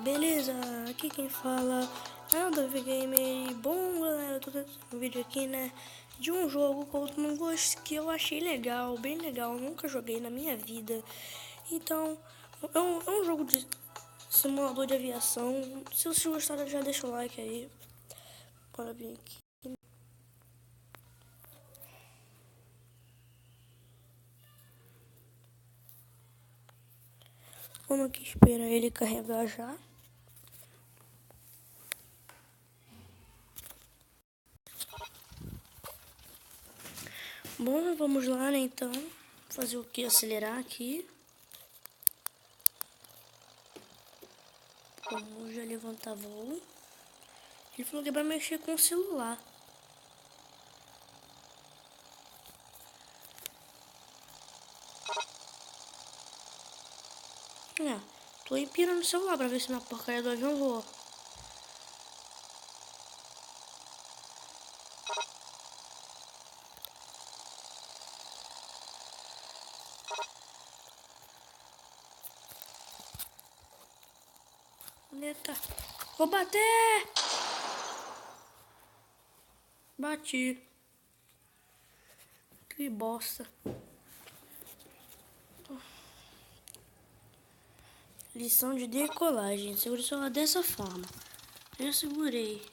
beleza? Aqui quem fala é o Davi Gamer. Bom, galera, eu tô trazendo um vídeo aqui, né, de um jogo que eu achei legal, bem legal. Eu nunca joguei na minha vida. Então, é um jogo de simulador de aviação. Se vocês gostaram, já deixa o like aí. Bora vir aqui. Vamos aqui esperar ele carregar já. Bom, vamos lá, né, então. Fazer o que? Acelerar aqui. Vamos já levantar voo. Ele falou que vai mexer com o celular. Tô empinando o celular pra ver se minha porcaria do avião voa. Eita. Vou bater! Bati. Que bosta. Lição de decolagem. Segure o celular dessa forma. Eu segurei.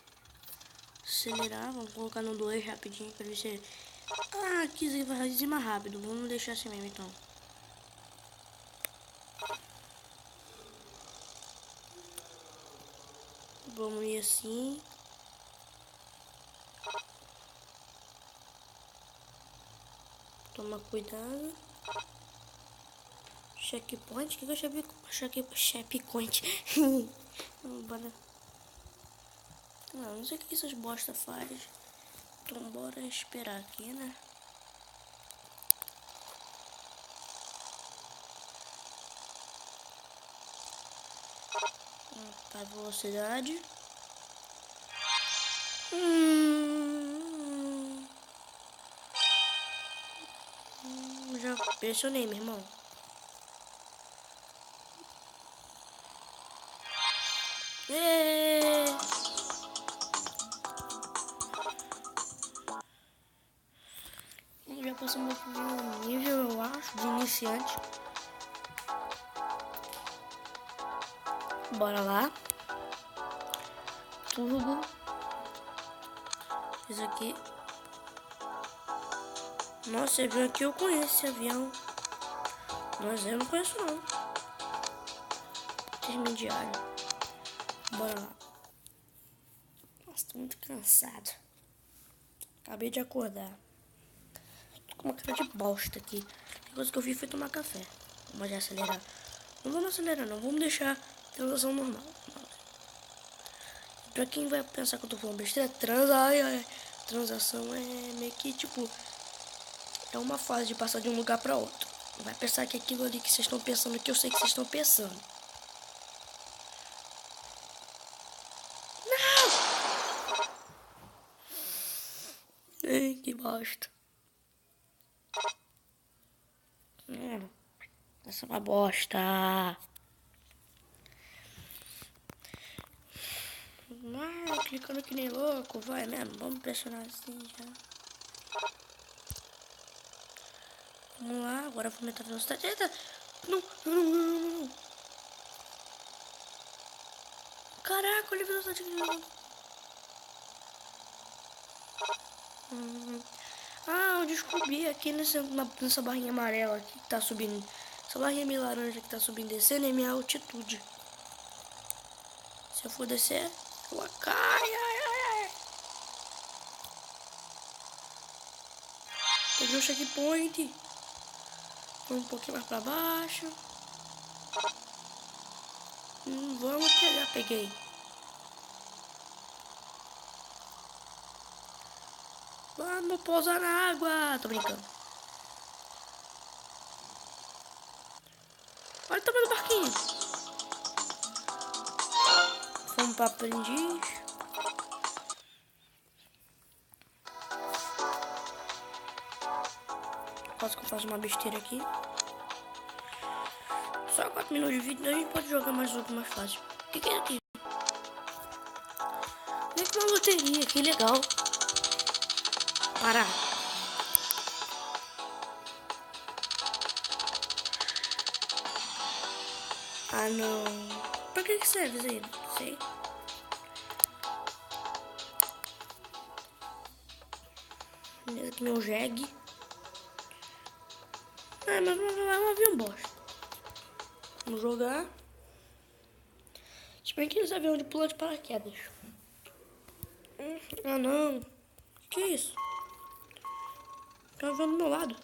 Acelerar. Vamos colocar no 2 rapidinho pra ver se... Ah, aqui vai fazer mais rápido. Vamos deixar assim mesmo então. Vamos ir assim. Toma cuidado. Checkpoint? O que eu chamei? Checkpoint. Bora. Não sei o que essas bosta faz. Então bora esperar aqui, né? Tá, velocidade. Já pressionei, meu irmão. Já passamos por um nível, eu acho, de iniciante. Bora lá. Turbo. Isso aqui. Nossa, esse avião aqui eu conheço, esse avião. Mas eu não conheço não. Intermediário. Bora lá. Nossa, tô muito cansado. Acabei de acordar. Tô com uma cara de bosta aqui. A coisa que eu fiz foi tomar café. Vamos já acelerar. Não vamos acelerar não, vamos deixar a transação normal. Pra quem vai pensar que eu tô falando besteira, transação é meio que tipo... É uma fase de passar de um lugar pra outro. Vai pensar que aquilo ali que vocês estão pensando, que eu sei que vocês estão pensando. Não! Ai, que bosta. Essa é uma bosta. Clicando que nem louco, vai mesmo. Vamos pressionar assim já. Vamos lá, agora vou aumentar a velocidade. Eita! Não. Caraca, olha a velocidade que não. Ah, eu descobri aqui nessa barrinha amarela aqui que tá subindo. Essa barrinha meio laranja que tá subindo e descendo é minha altitude. Se eu for descer, eu caio. Peguei o checkpoint. Vamos um pouquinho mais pra baixo. Vamos pegar, peguei. Vamos pousar na água. Tô brincando. Olha o tamanho do barquinho. Vamos pra aprendiz. Quase que eu faço uma besteira aqui. Só 4 minutos de vídeo, a gente pode jogar mais jogo mais fácil. Que é aqui? É que uma loteria, que legal. Parar. Ah, não. Pra que serve isso aí? Não sei. Esse aqui meu jegue. Ah, mas é um avião bosta. Vamos jogar. Se bem que eles aviões de pula de paraquedas. Ah, não. Que isso? Tem um avião do meu lado.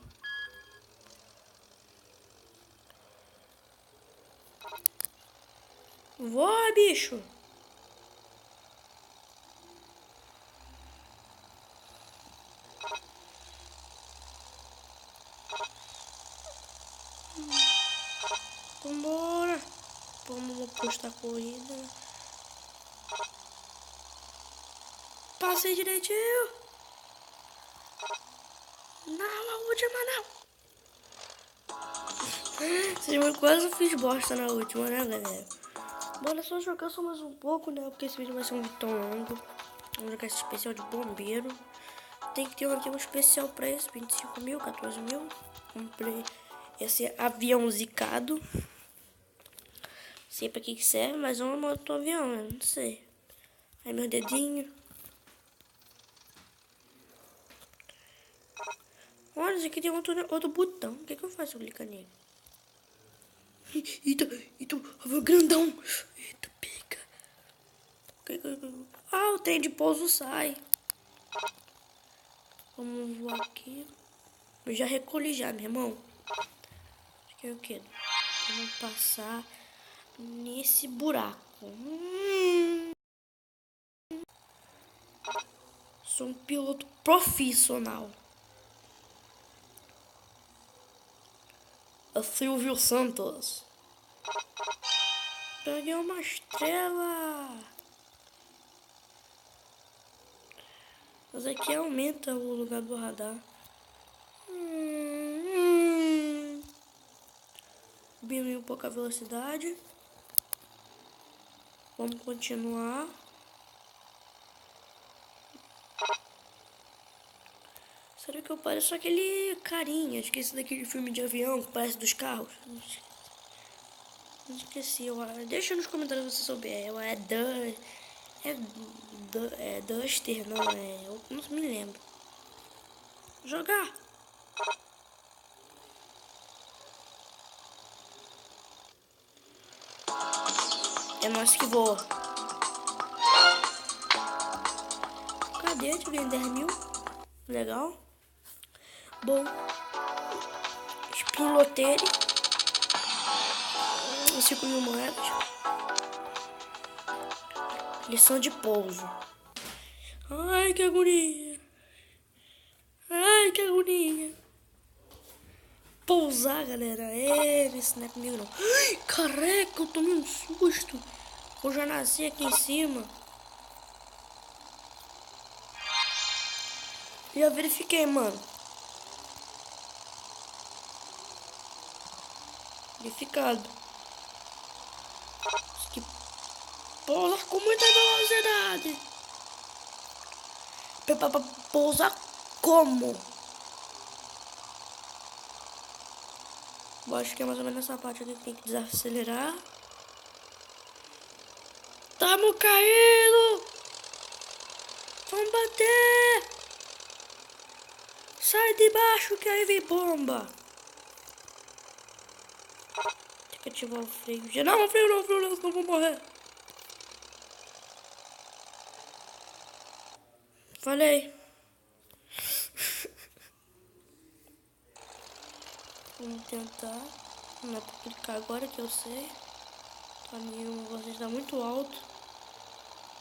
Voa, bicho. Vambora. Vamos postar a corrida. Passei direitinho. Não, a última não. Eu quase fiz bosta na última, né, galera? Bora só jogar só mais um pouco, né? Porque esse vídeo vai ser um vídeo tão longo. Vamos jogar esse especial de bombeiro. Tem que ter um especial pra esse. 25 mil, 14 mil. Comprei esse avião zicado. Sei pra que serve, mas é um motor avião, né? Não sei. Aí meu dedinho. Olha, esse aqui tem outro botão. O que eu faço se eu clicar nele? Eita, avião grandão. Eita, pica. Ah, o trem de pouso sai. Vamos voar aqui. Eu já recolhi já, meu irmão. Acho que é o quê? Vamos passar nesse buraco. Sou um piloto profissional. A Silvio Santos. Peguei uma estrela. Mas aqui aumenta o lugar do radar. Diminuir um pouco a velocidade. Vamos continuar. Será que eu pareço aquele carinha? Esqueci daquele filme de avião que parece dos carros. Não esqueci. Deixa nos comentários se você souber. É Duster, não é? Eu não me lembro. Jogar. É nosso que voa. Cadê? Eu ganhei 10 mil. Legal. Bom. Spin Lottery. 5 mil moedas. Lição de pouso. Ai, que agonia. Ai, que agonia. Pousar, galera. Isso não é comigo, não. Ai, careca, eu tomei um susto. Eu já nasci aqui em cima. Já verifiquei, mano. Verificado. Isso aqui pousar com muita velocidade. Pra pousar como? Eu acho que é mais ou menos essa parte aqui que tem que desacelerar. Tamo caindo! Vamos bater! Sai de baixo que aí vem bomba! Tem que ativar o freio. Não, freio não, senão eu vou morrer. Falei. Vamos tentar. Não é pra clicar agora que eu sei. O nível você está muito alto.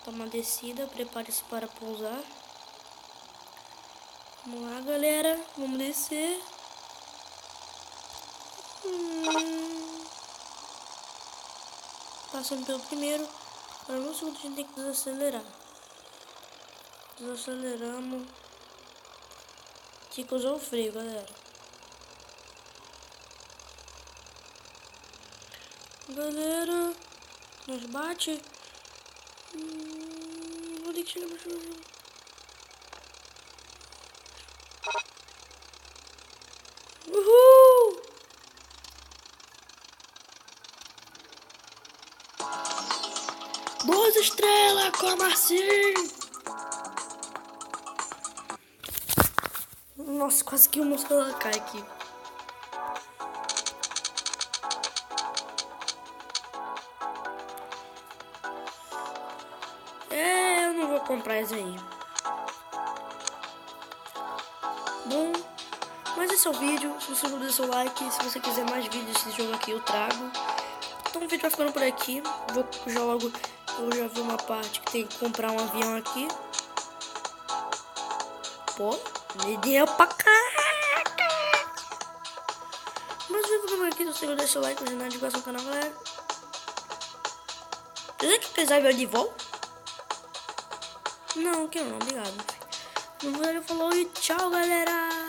Tá uma descida. Prepare-se para pousar. Vamos lá, galera. Vamos descer. Passando pelo primeiro. Agora no segundo a gente tem que desacelerar. Desaceleramos. Tinha que usar o freio, galera. Galera, Nós bate. Vou ter que chegar mais. Uhul! Duas estrelas, como assim? Nossa, quase que o meu celular cai aqui. Eu não vou comprar isso aí. Bom, mas esse é o vídeo. Se você não der seu like, se você quiser mais vídeos desse jogo aqui, eu trago. Então o vídeo vai ficando por aqui. Eu já vi uma parte que tem que comprar um avião aqui. Pô, me deu pra caraca. Mas o vídeo vai ficando por aqui. Se você não der seu like, não divulgação do canal, galera. Você quer que eu de volta? Não, quero não, obrigado. O vídeo falou e tchau, galera.